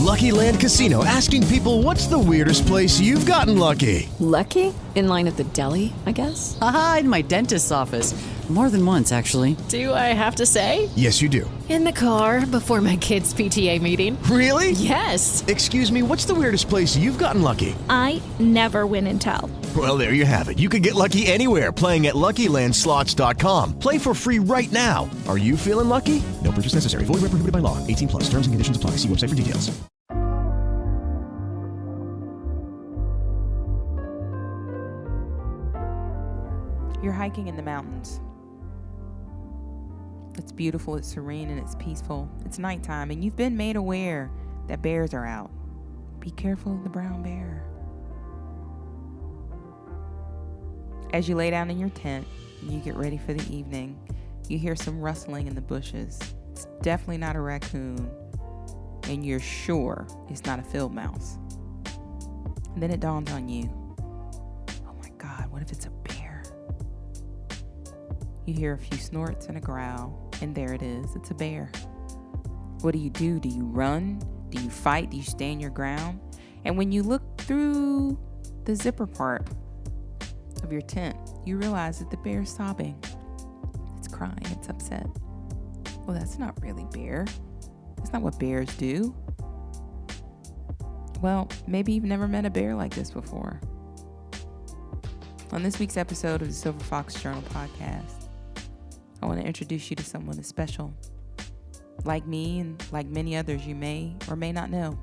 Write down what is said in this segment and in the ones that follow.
Lucky Land Casino, asking people, what's the weirdest place you've gotten lucky? Lucky? In line at the deli, I guess? Aha, in my dentist's office. More than once, actually. Do I have to say? Yes, you do. In the car before my kids' PTA meeting. Really? Yes. Excuse me, what's the weirdest place you've gotten lucky? I never win and tell. Well, there you have it. You can get lucky anywhere, playing at LuckyLandSlots.com. Play for free right now. Are you feeling lucky? No purchase necessary. Void where prohibited by law. 18 plus. Terms and conditions apply. See website for details. You're hiking in the mountains. It's beautiful, it's serene, and it's peaceful. It's nighttime, and you've been made aware that bears are out. Be careful of the brown bear. As you lay down in your tent and you get ready for the evening, you hear some rustling in the bushes. It's definitely not a raccoon, and you're sure it's not a field mouse. And then it dawns on you, oh my God, what if it's a bear? You hear a few snorts and a growl, and there it is. It's a bear. What do? Do you run? Do you fight? Do you stand your ground? And when you look through the zipper part of your tent, you realize that the bear's sobbing. It's crying. It's upset. Well, that's not really bear. That's not what bears do. Well, maybe you've never met a bear like this before. On this week's episode of the Silver Fox Journal podcast, I want to introduce you to someone as special. Like me and like many others you may or may not know.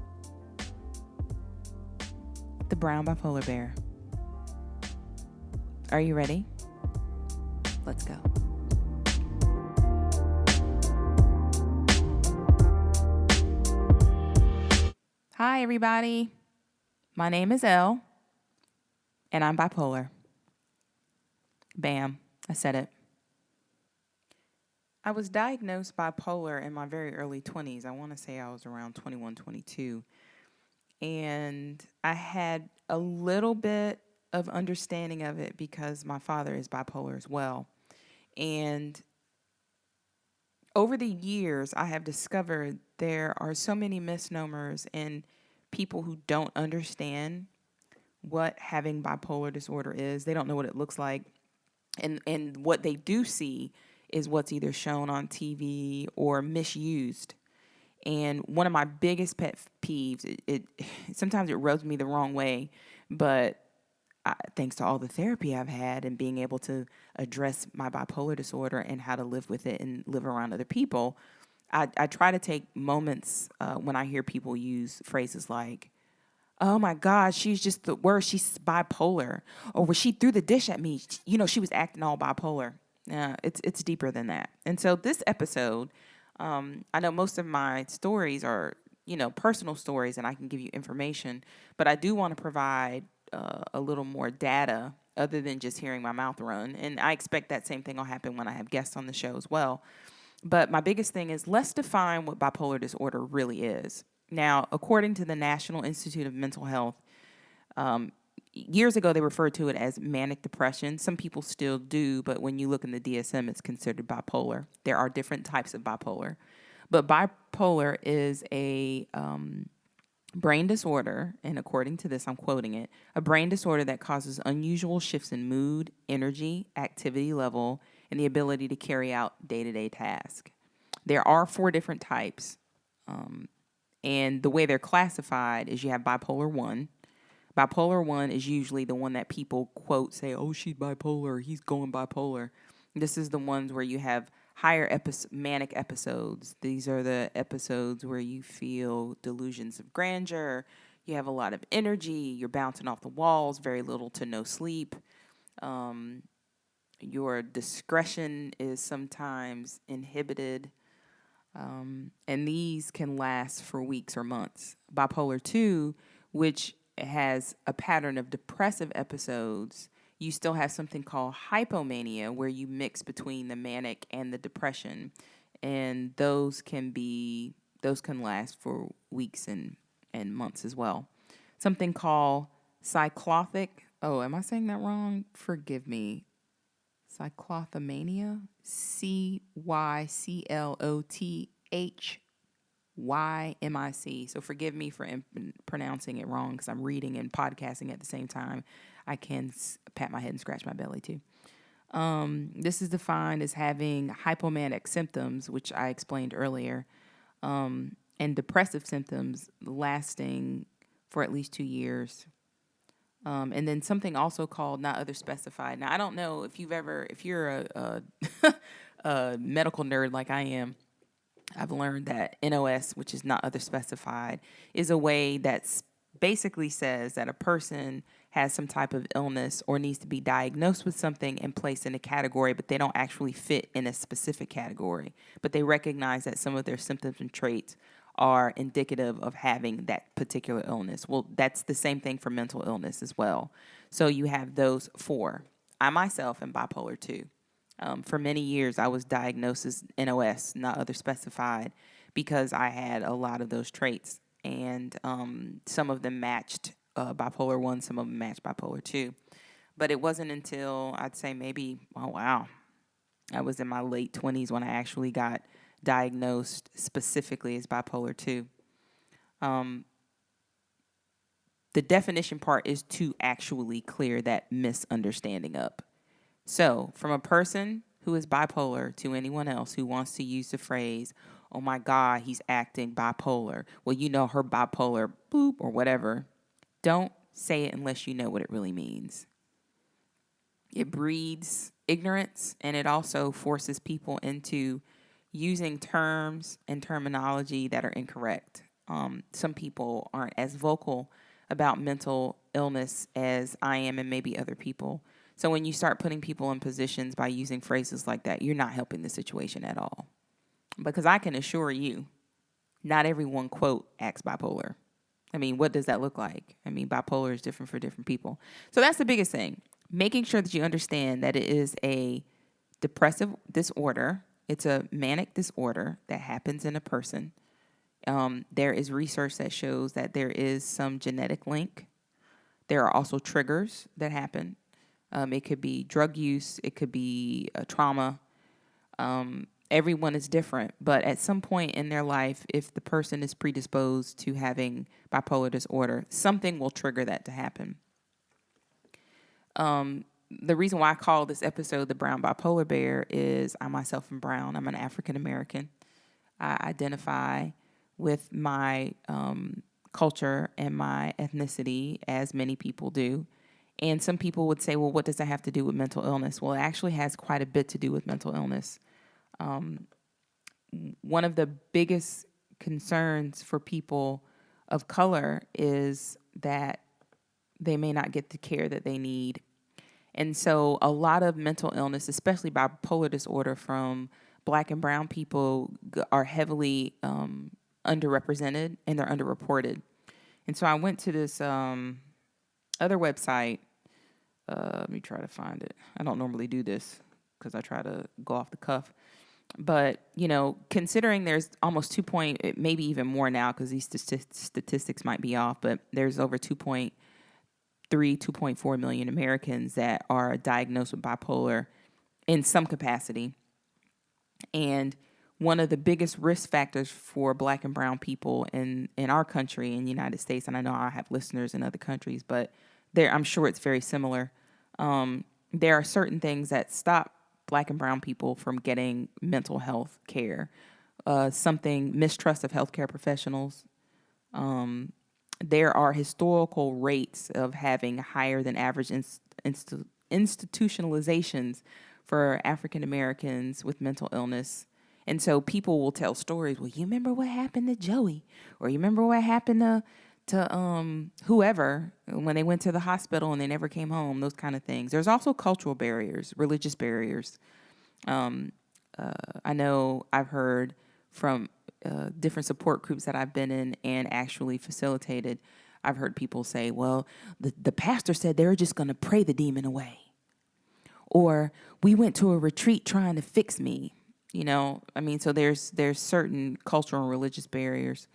The brown bipolar bear. Are you ready? Let's go. Hi, everybody. My name is Elle, and I'm bipolar. Bam, I said it. I was diagnosed bipolar in my very early 20s. I want to say I was around 21, 22. And I had a little bit of understanding of it because my father is bipolar as well. And over the years, I have discovered there are so many misnomers and people who don't understand what having bipolar disorder is. They don't know what it looks like. And what they do see is what's either shown on TV or misused. And one of my biggest pet peeves, it sometimes it rubs me the wrong way, but thanks to all the therapy I've had and being able to address my bipolar disorder and how to live with it and live around other people, I try to take moments when I hear people use phrases like, oh my God, she's just the worst, she's bipolar. Or when she threw the dish at me, she was acting all bipolar. It's deeper than that. And so this episode, I know most of my stories are, personal stories and I can give you information, but I do want to provide a little more data other than just hearing my mouth run. And I expect that same thing will happen when I have guests on the show as well. But my biggest thing is let's define what bipolar disorder really is. Now, according to the National Institute of Mental Health, years ago, they referred to it as manic depression. Some people still do, but when you look in the DSM, it's considered bipolar. There are different types of bipolar. But bipolar is a brain disorder, and according to this, I'm quoting it, a brain disorder that causes unusual shifts in mood, energy, activity level, and the ability to carry out day-to-day tasks. There are 4 different types, and the way they're classified is you have bipolar 1. Bipolar 1 is usually the one that people quote, say, oh, she's bipolar, he's going bipolar. This is the ones where you have higher manic episodes. These are the episodes where you feel delusions of grandeur, you have a lot of energy, you're bouncing off the walls, very little to no sleep. Your discretion is sometimes inhibited, and these can last for weeks or months. Bipolar 2, which has a pattern of depressive episodes, you still have something called hypomania, where you mix between the manic and the depression, and those can last for weeks and months as well. Something called cyclothic. Oh, am I saying that wrong? Forgive me. Cyclothymania, CYCLOTHYMANIA, YMIC. So forgive me for pronouncing it wrong because I'm reading and podcasting at the same time. I can pat my head and scratch my belly too. This is defined as having hypomanic symptoms, which I explained earlier, and depressive symptoms lasting for at least 2 years. And then something also called not other specified. Now, I don't know if you're a medical nerd like I am, I've learned that NOS, which is not other specified, is a way that basically says that a person has some type of illness or needs to be diagnosed with something and placed in a category, but they don't actually fit in a specific category. But they recognize that some of their symptoms and traits are indicative of having that particular illness. Well, that's the same thing for mental illness as well. So you have those 4. I myself am bipolar 2. For many years, I was diagnosed as NOS, not other specified, because I had a lot of those traits. And some of them matched bipolar 1, some of them matched bipolar 2. But it wasn't until, I'd say maybe, I was in my late 20s when I actually got diagnosed specifically as bipolar 2. The definition part is to actually clear that misunderstanding up. So from a person who is bipolar to anyone else who wants to use the phrase, oh my God, he's acting bipolar. Well, you know, her bipolar, boop, or whatever. Don't say it unless you know what it really means. It breeds ignorance, and it also forces people into using terms and terminology that are incorrect. Some people aren't as vocal about mental illness as I am and maybe other people. So when you start putting people in positions by using phrases like that, you're not helping the situation at all. Because I can assure you, not everyone, quote, acts bipolar. I mean, what does that look like? I mean, bipolar is different for different people. So that's the biggest thing. Making sure that you understand that it is a depressive disorder. It's a manic disorder that happens in a person. There is research that shows that there is some genetic link. There are also triggers that happen. It could be drug use. It could be trauma. Everyone is different. But at some point in their life, if the person is predisposed to having bipolar disorder, something will trigger that to happen. The reason why I call this episode The Brown Bipolar Bear is I myself am brown. I'm an African American. I identify with my culture and my ethnicity, as many people do. And some people would say, well, what does that have to do with mental illness? Well, it actually has quite a bit to do with mental illness. One of the biggest concerns for people of color is that they may not get the care that they need. And so a lot of mental illness, especially bipolar disorder from Black and brown people, are heavily underrepresented and they're underreported. And so I went to this other website. Let me try to find it. I don't normally do this because I try to go off the cuff. But, you know, considering there's almost maybe even more now because these statistics might be off, but there's over 2.4 million Americans that are diagnosed with bipolar in some capacity. And one of the biggest risk factors for Black and brown people in our country, in the United States, and I know I have listeners in other countries, but I'm sure it's very similar. There are certain things that stop Black and brown people from getting mental health care. Mistrust of healthcare professionals. There are historical rates of having higher than average institutionalizations for African Americans with mental illness. And so people will tell stories. Well, you remember what happened to Joey? Or you remember what happened to whoever when they went to the hospital and they never came home, those kind of things. There's also cultural barriers, religious barriers. I know I've heard from different support groups that I've been in and actually facilitated. I've heard people say, well, the pastor said they were just going to pray the demon away. Or we went to a retreat trying to fix me. You know, I mean, so there's certain cultural and religious barriers.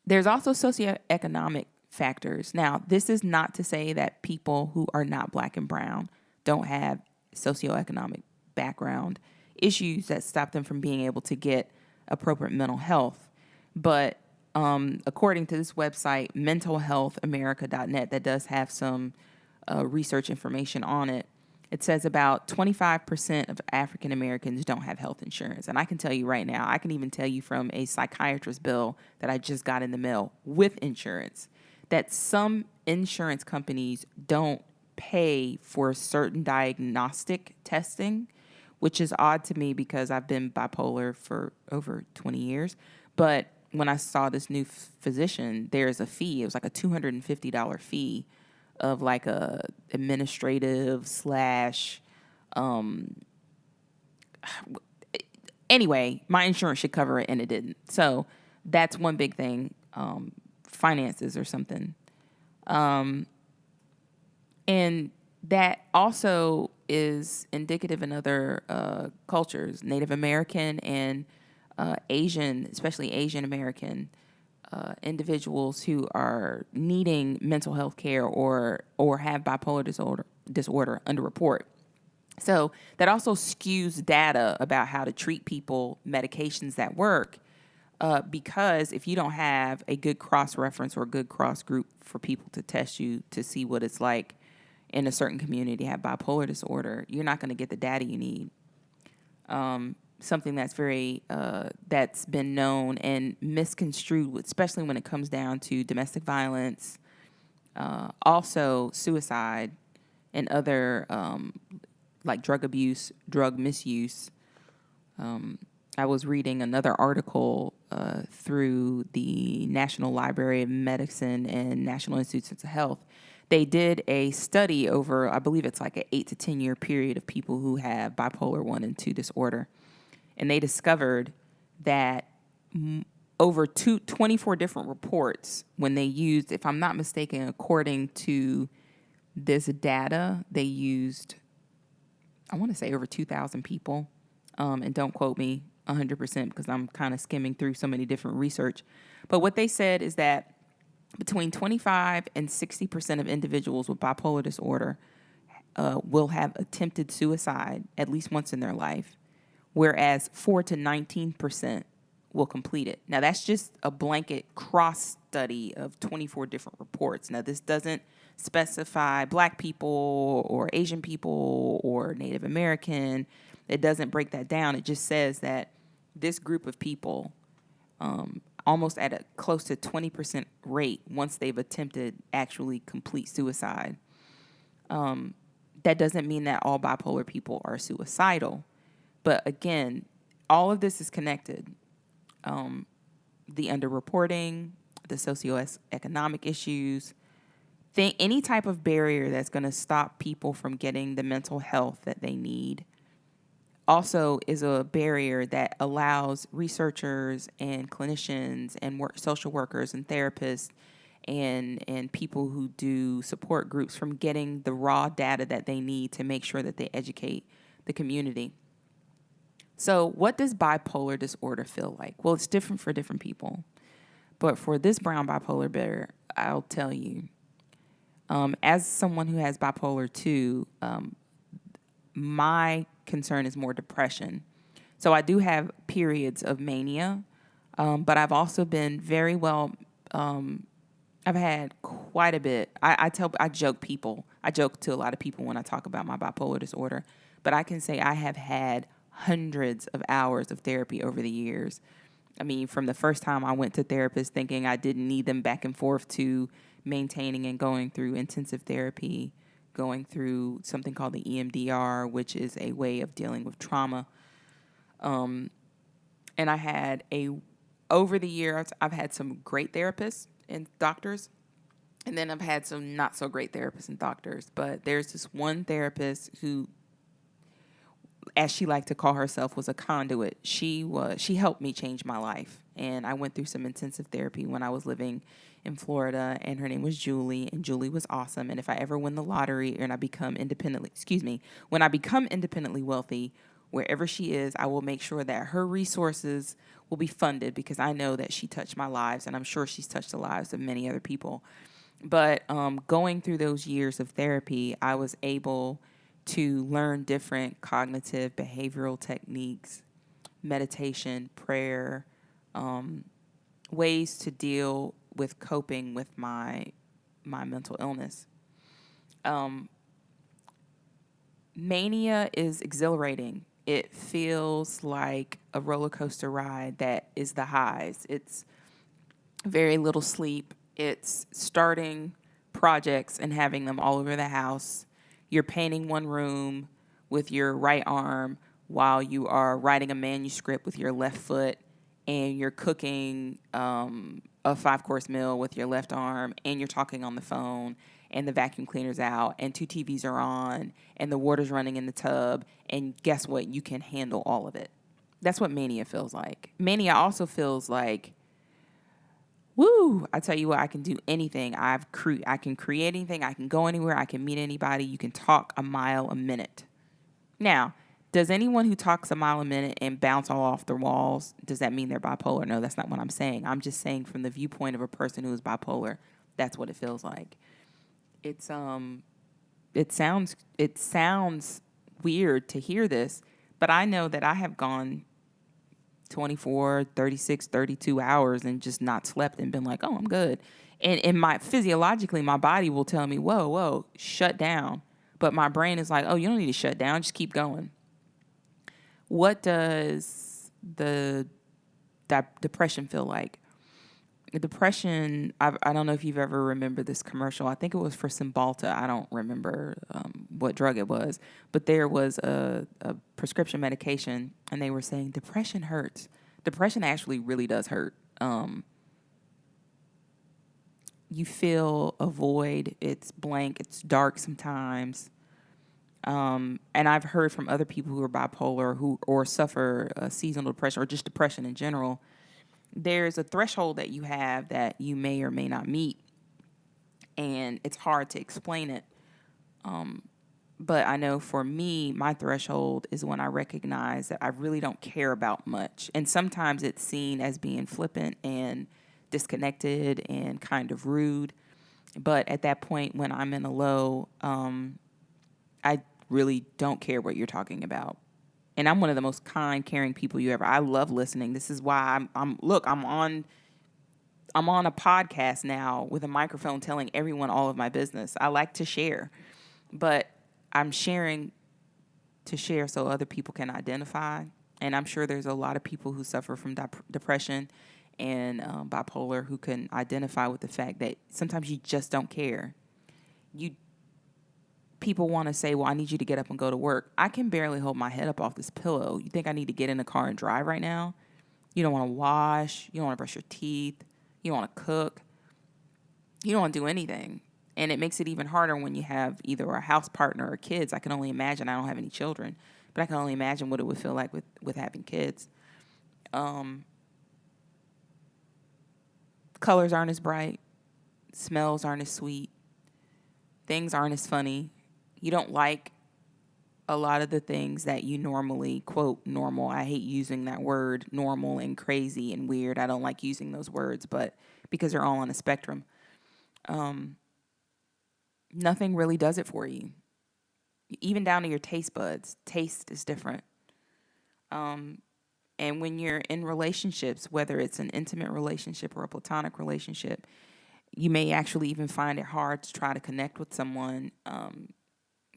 There's also socioeconomic factors. Now, this is not to say that people who are not Black and brown don't have socioeconomic background issues that stop them from being able to get appropriate mental health. But according to this website, mentalhealthamerica.net, that does have some research information on it. It says about 25% of African Americans don't have health insurance. And I can tell you right now, I can even tell you from a psychiatrist bill that I just got in the mail with insurance, that some insurance companies don't pay for certain diagnostic testing, which is odd to me because I've been bipolar for over 20 years. But when I saw this new physician, there's a fee. It was like a $250 fee of like a administrative slash, anyway, my insurance should cover it and it didn't. So that's one big thing, finances or something. And that also is indicative in other cultures, Native American and Asian, especially Asian American individuals who are needing mental health care or have bipolar disorder underreport. So that also skews data about how to treat people, medications that work, because if you don't have a good cross-reference or a good cross-group for people to test you to see what it's like in a certain community to have bipolar disorder, you're not going to get the data you need. Something that's very that's been known and misconstrued, especially when it comes down to domestic violence, also suicide, and other like drug abuse, drug misuse. I was reading another article through the National Library of Medicine and National Institutes of Health. They did a study over, I believe it's like an 8 to 10 year period of people who have bipolar 1 and 2 disorder. And they discovered that over 24 different reports, when they used, if I'm not mistaken, according to this data, they used, I want to say over 2,000 people. And don't quote me 100% because I'm kind of skimming through so many different research. But what they said is that between 25 and 60% of individuals with bipolar disorder will have attempted suicide at least once in their life, whereas 4 to 19% will complete it. Now, that's just a blanket cross study of 24 different reports. Now, this doesn't specify Black people or Asian people or Native American. It doesn't break that down. It just says that this group of people, almost at a close to 20% rate, once they've attempted actually complete suicide. That doesn't mean that all bipolar people are suicidal. But again, all of this is connected. The underreporting, the socioeconomic issues, any type of barrier that's going to stop people from getting the mental health that they need also is a barrier that allows researchers and clinicians and social workers and therapists and people who do support groups from getting the raw data that they need to make sure that they educate the community. So what does bipolar disorder feel like? Well, it's different for different people. But for this brown bipolar bear, I'll tell you, as someone who has bipolar 2, my concern is more depression. So I do have periods of mania, but I've also been very well, I've had quite a bit. I joke to a lot of people when I talk about my bipolar disorder, but I can say I have had hundreds of hours of therapy over the years. I mean, from the first time I went to therapists thinking I didn't need them, back and forth to maintaining and going through intensive therapy, going through something called the EMDR, which is a way of dealing with trauma. And I had over the years, I've had some great therapists and doctors, and then I've had some not so great therapists and doctors. But there's this one therapist who, as she liked to call herself, was a conduit. She helped me change my life. And I went through some intensive therapy when I was living in Florida, and her name was Julie, and Julie was awesome. And if I ever win the lottery and when I become independently wealthy, wherever she is, I will make sure that her resources will be funded because I know that she touched my lives, and I'm sure she's touched the lives of many other people. But going through those years of therapy, I was able to learn different cognitive behavioral techniques meditation, prayer, ways to deal with coping with my mental illness. Mania is exhilarating. It feels like a roller coaster ride that is the highs. It's very little sleep. It's starting projects and having them all over the house. You're painting one room with your right arm while you are writing a manuscript with your left foot, and you're cooking a 5-course meal with your left arm, and you're talking on the phone, and the vacuum cleaner's out, and 2 TVs are on, and the water's running in the tub, and guess what? You can handle all of it. That's what mania feels like. Mania also feels like, woo, I tell you what, I can do anything. I can create anything. I can go anywhere. I can meet anybody. You can talk a mile a minute. Now, does anyone who talks a mile a minute and bounce all off the walls, does that mean they're bipolar? No, that's not what I'm saying. I'm just saying from the viewpoint of a person who is bipolar, that's what it feels like. It sounds weird to hear this, but I know that I have gone 24, 36, 32 hours and just not slept and been like, oh, I'm good. And physiologically, my body will tell me, whoa, shut down. But my brain is like, oh, you don't need to shut down. Just keep going. What does the depression feel like? Depression, I don't know if you've ever remembered this commercial. I think it was for Cymbalta. I don't remember what drug it was. But there was a prescription medication, and they were saying depression hurts. Depression actually really does hurt. You feel a void. It's blank. It's dark sometimes. And I've heard from other people who are bipolar or suffer seasonal depression or just depression in general. There's a threshold that you have that you may or may not meet, and it's hard to explain it. But I know for me, my threshold is when I recognize that I really don't care about much. And sometimes it's seen as being flippant and disconnected and kind of rude. But at that point, when I'm in a low, I really don't care what you're talking about. And I'm one of the most kind, caring people you ever. I love listening. This is why I'm on a podcast now with a microphone telling everyone all of my business. I like to share, but I'm sharing to share so other people can identify. And I'm sure there's a lot of people who suffer from depression and bipolar who can identify with the fact that sometimes you just don't care. People want to say, well, I need you to get up and go to work. I can barely hold my head up off this pillow. You think I need to get in the car and drive right now? You don't want to wash. You don't want to brush your teeth. You don't want to cook. You don't want to do anything. And it makes it even harder when you have either a house partner or kids. I can only imagine. I don't have any children, but I can only imagine what it would feel like with having kids. Colors aren't as bright. Smells aren't as sweet. Things aren't as funny. You don't like a lot of the things that you normally, quote, normal. I hate using that word, normal and crazy and weird. I don't like using those words, but because they're all on a spectrum. Nothing really does it for you. Even down to your taste buds. Taste is different. And when you're in relationships, whether it's an intimate relationship or a platonic relationship, you may actually even find it hard to try to connect with someone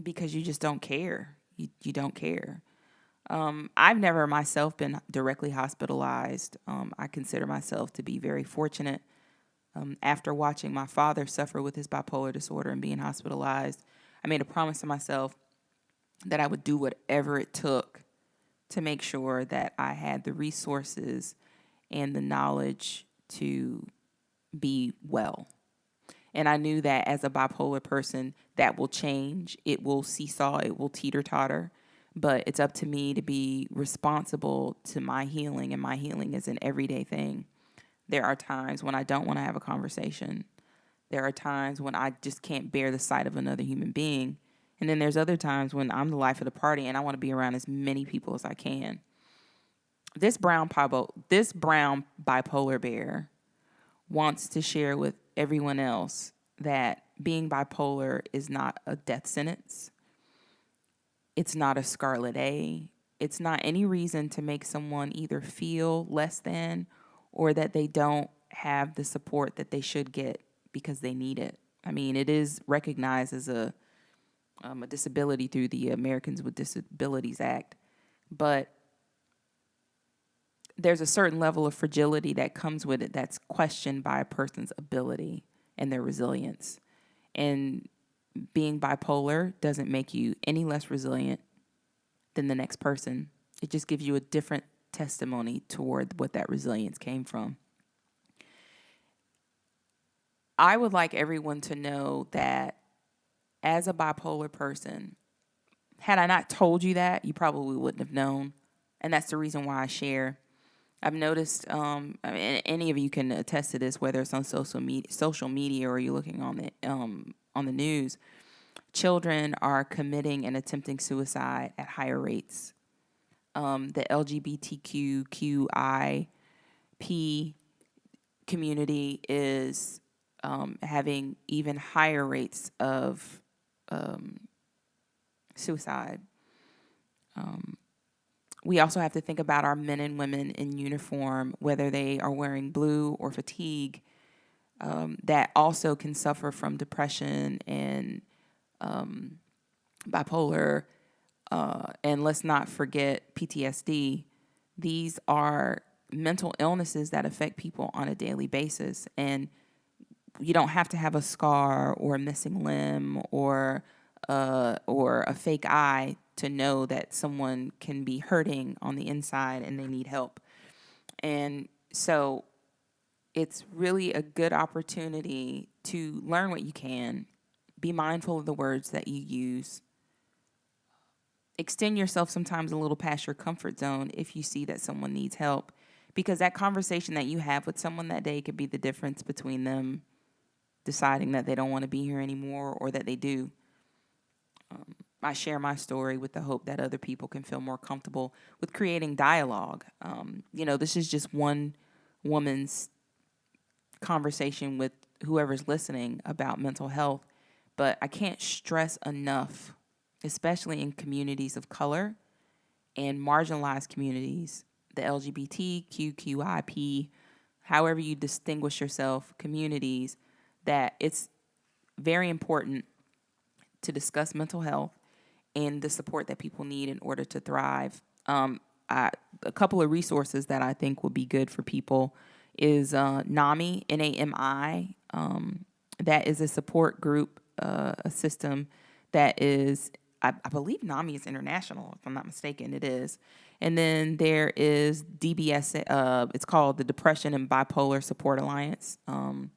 because you just don't care. You don't care. I've never myself been directly hospitalized. I consider myself to be very fortunate. After watching my father suffer with his bipolar disorder and being hospitalized, I made a promise to myself that I would do whatever it took to make sure that I had the resources and the knowledge to be well. And I knew that as a bipolar person, that will change. It will seesaw. It will teeter-totter. But it's up to me to be responsible to my healing, and my healing is an everyday thing. There are times when I don't want to have a conversation. There are times when I just can't bear the sight of another human being. And then there's other times when I'm the life of the party and I want to be around as many people as I can. This brown bipolar bear wants to share with everyone else that being bipolar is not a death sentence. It's not a scarlet A. it's not any reason to make someone either feel less than or that they don't have the support that they should get because they need it. I mean, it is recognized as a disability through the Americans with Disabilities Act, but there's a certain level of fragility that comes with it that's questioned by a person's ability and their resilience. And being bipolar doesn't make you any less resilient than the next person. It just gives you a different testimony toward what that resilience came from. I would like everyone to know that as a bipolar person, had I not told you that, you probably wouldn't have known. And that's the reason why I share. I've noticed, I mean, any of you can attest to this, whether it's on social media or you're looking on the news. Children are committing and attempting suicide at higher rates. The LGBTQI+ community is having even higher rates of suicide. We also have to think about our men and women in uniform, whether they are wearing blue or fatigue, that also can suffer from depression and bipolar, and let's not forget PTSD. These are mental illnesses that affect people on a daily basis. And you don't have to have a scar or a missing limb or a fake eye to know that someone can be hurting on the inside and they need help. And so it's really a good opportunity to learn what you can, be mindful of the words that you use, extend yourself sometimes a little past your comfort zone if you see that someone needs help, because that conversation that you have with someone that day could be the difference between them deciding that they don't want to be here anymore or that they do. I share my story with the hope that other people can feel more comfortable with creating dialogue. This is just one woman's conversation with whoever's listening about mental health, but I can't stress enough, especially in communities of color and marginalized communities, the LGBTQI+, however you distinguish yourself, communities, that it's very important to discuss mental health and the support that people need in order to thrive. A couple of resources that I think would be good for people is NAMI, NAMI. That is a support group, a system that is, I believe NAMI is international, if I'm not mistaken, it is. And then there is DBS, it's called the Depression and Bipolar Support Alliance. I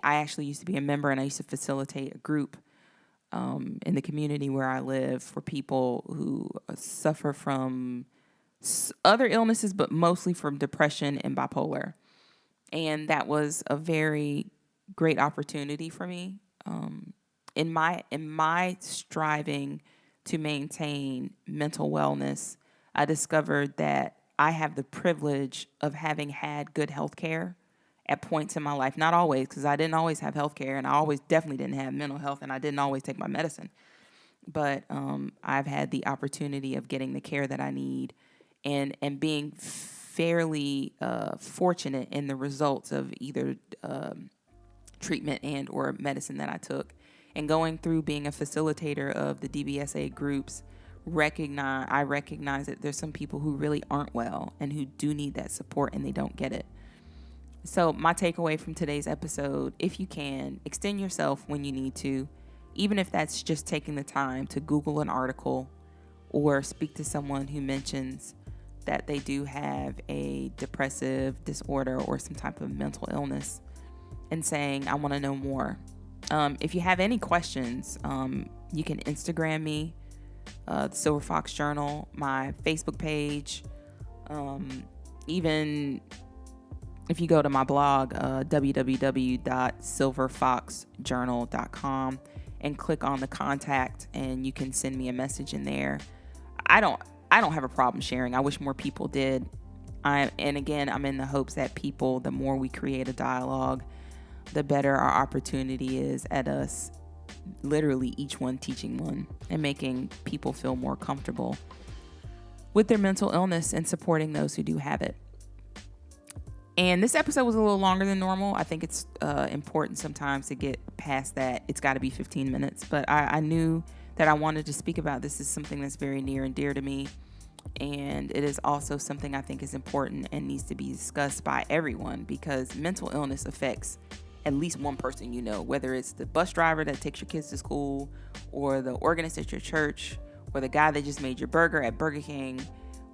actually used to be a member, and I used to facilitate a group in the community where I live for people who suffer from other illnesses, but mostly from depression and bipolar. And that was a very great opportunity for me. In my striving to maintain mental wellness, I discovered that I have the privilege of having had good health care at points in my life. Not always, because I didn't always have health care, and I definitely didn't have mental health, and I didn't always take my medicine. But I've had the opportunity of getting the care that I need and being fairly fortunate in the results of either treatment and or medicine that I took. And going through being a facilitator of the DBSA groups, I recognize that there's some people who really aren't well and who do need that support and they don't get it. So my takeaway from today's episode, if you can, extend yourself when you need to, even if that's just taking the time to Google an article or speak to someone who mentions that they do have a depressive disorder or some type of mental illness and saying, I want to know more. If you have any questions, you can Instagram me, the Silver Fox Journal, my Facebook page, even if you go to my blog, www.silverfoxjournal.com, and click on the contact, and you can send me a message in there. I don't have a problem sharing. I wish more people did. I'm in the hopes that the more we create a dialogue, the better our opportunity is at us, literally each one teaching one and making people feel more comfortable with their mental illness and supporting those who do have it. And this episode was a little longer than normal. I think it's important sometimes to get past that. It's got to be 15 minutes. But I knew that I wanted to speak about this. Is something that's very near and dear to me. And it is also something I think is important and needs to be discussed by everyone, because mental illness affects at least one person you know, whether it's the bus driver that takes your kids to school, or the organist at your church, or the guy that just made your burger at Burger King,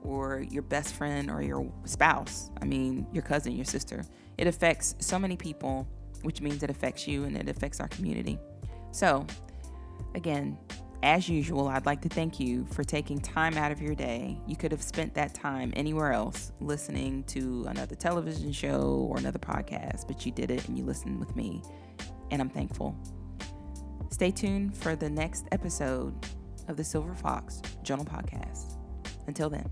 or your best friend or your spouse. I mean, your cousin, your sister. It affects so many people, which means it affects you and it affects our community. So, again, as usual, I'd like to thank you for taking time out of your day. You could have spent that time anywhere else, listening to another television show or another podcast, but you did it and you listened with me, and I'm thankful. Stay tuned for the next episode of the Silver Fox Journal Podcast. Until then.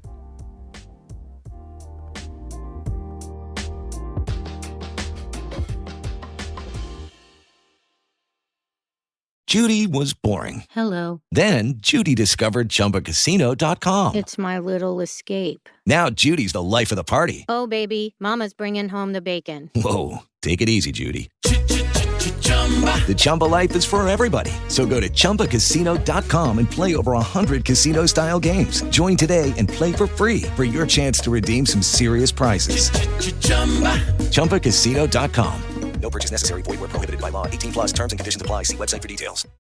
Judy was boring. Hello. Then Judy discovered ChumbaCasino.com. It's my little escape. Now Judy's the life of the party. Oh, baby, mama's bringing home the bacon. Whoa, take it easy, Judy. The Chumba life is for everybody. So go to ChumbaCasino.com and play over 100 casino-style games. Join today and play for free for your chance to redeem some serious prizes. ChumbaCasino.com. No purchase necessary. Void where prohibited by law. 18+ terms and conditions apply. See website for details.